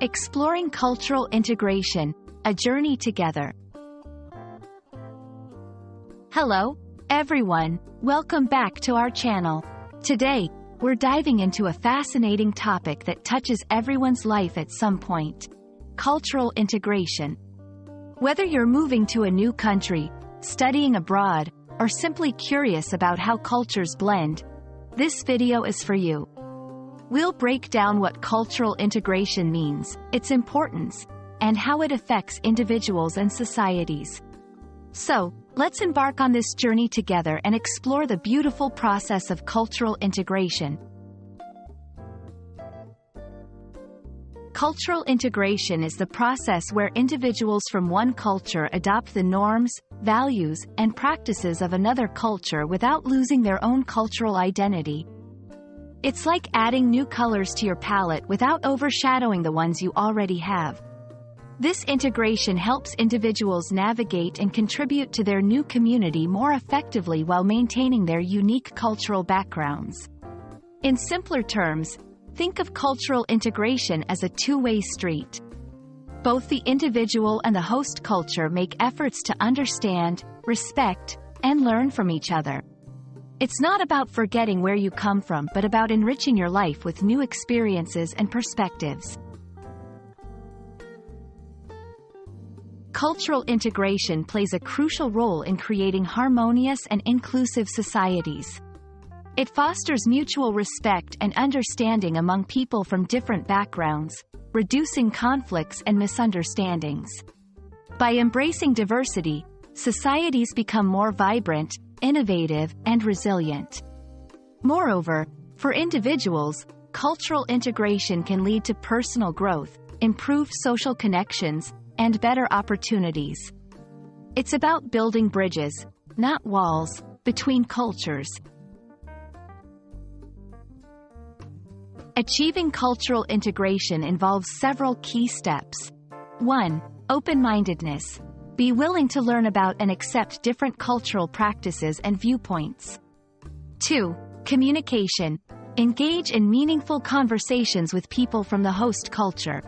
Exploring cultural integration, a journey together. Hello, everyone. Welcome back to our channel. Today, we're diving into a fascinating topic that touches everyone's life at some point: cultural integration. Whether you're moving to a new country, studying abroad, or simply curious about how cultures blend, this video is for you. We'll break down what cultural integration means, its importance, and how it affects individuals and societies. So, let's embark on this journey together and explore the beautiful process of cultural integration. Cultural integration is the process where individuals from one culture adopt the norms, values, and practices of another culture without losing their own cultural identity. It's like adding new colors to your palette without overshadowing the ones you already have. This integration helps individuals navigate and contribute to their new community more effectively while maintaining their unique cultural backgrounds. In simpler terms, think of cultural integration as a two-way street. Both the individual and the host culture make efforts to understand, respect, and learn from each other. It's not about forgetting where you come from, but about enriching your life with new experiences and perspectives. Cultural integration plays a crucial role in creating harmonious and inclusive societies. It fosters mutual respect and understanding among people from different backgrounds, reducing conflicts and misunderstandings. By embracing diversity, societies become more vibrant, innovative, and resilient. Moreover, for individuals, cultural integration can lead to personal growth, improved social connections, and better opportunities. It's about building bridges, not walls, between cultures. Achieving cultural integration involves several key steps. 1. Open-mindedness. Be willing to learn about and accept different cultural practices and viewpoints. 2. Communication. Engage in meaningful conversations with people from the host culture.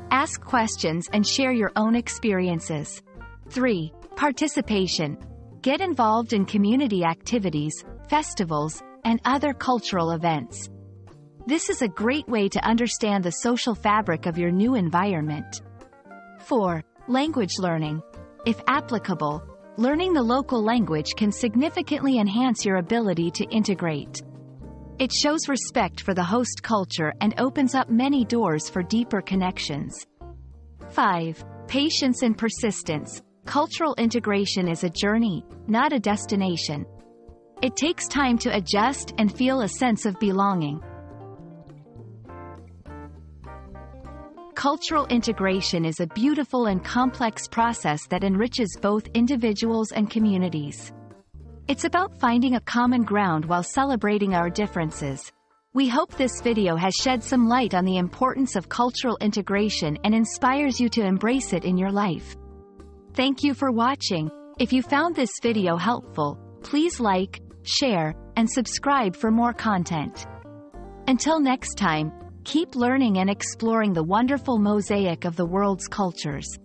Ask questions and share your own experiences. 3. Participation. Get involved in community activities, festivals, and other cultural events. This is a great way to understand the social fabric of your new environment. 4. Language learning. If applicable, learning the local language can significantly enhance your ability to integrate. It shows respect for the host culture and opens up many doors for deeper connections. 5. Patience and persistence. Cultural integration is a journey, not a destination. It takes time to adjust and feel a sense of belonging. Cultural integration is a beautiful and complex process that enriches both individuals and communities. It's about finding a common ground while celebrating our differences. We hope this video has shed some light on the importance of cultural integration and inspires you to embrace it in your life. Thank you for watching. If you found this video helpful, please like, share, and subscribe for more content. Until next time, keep learning and exploring the wonderful mosaic of the world's cultures.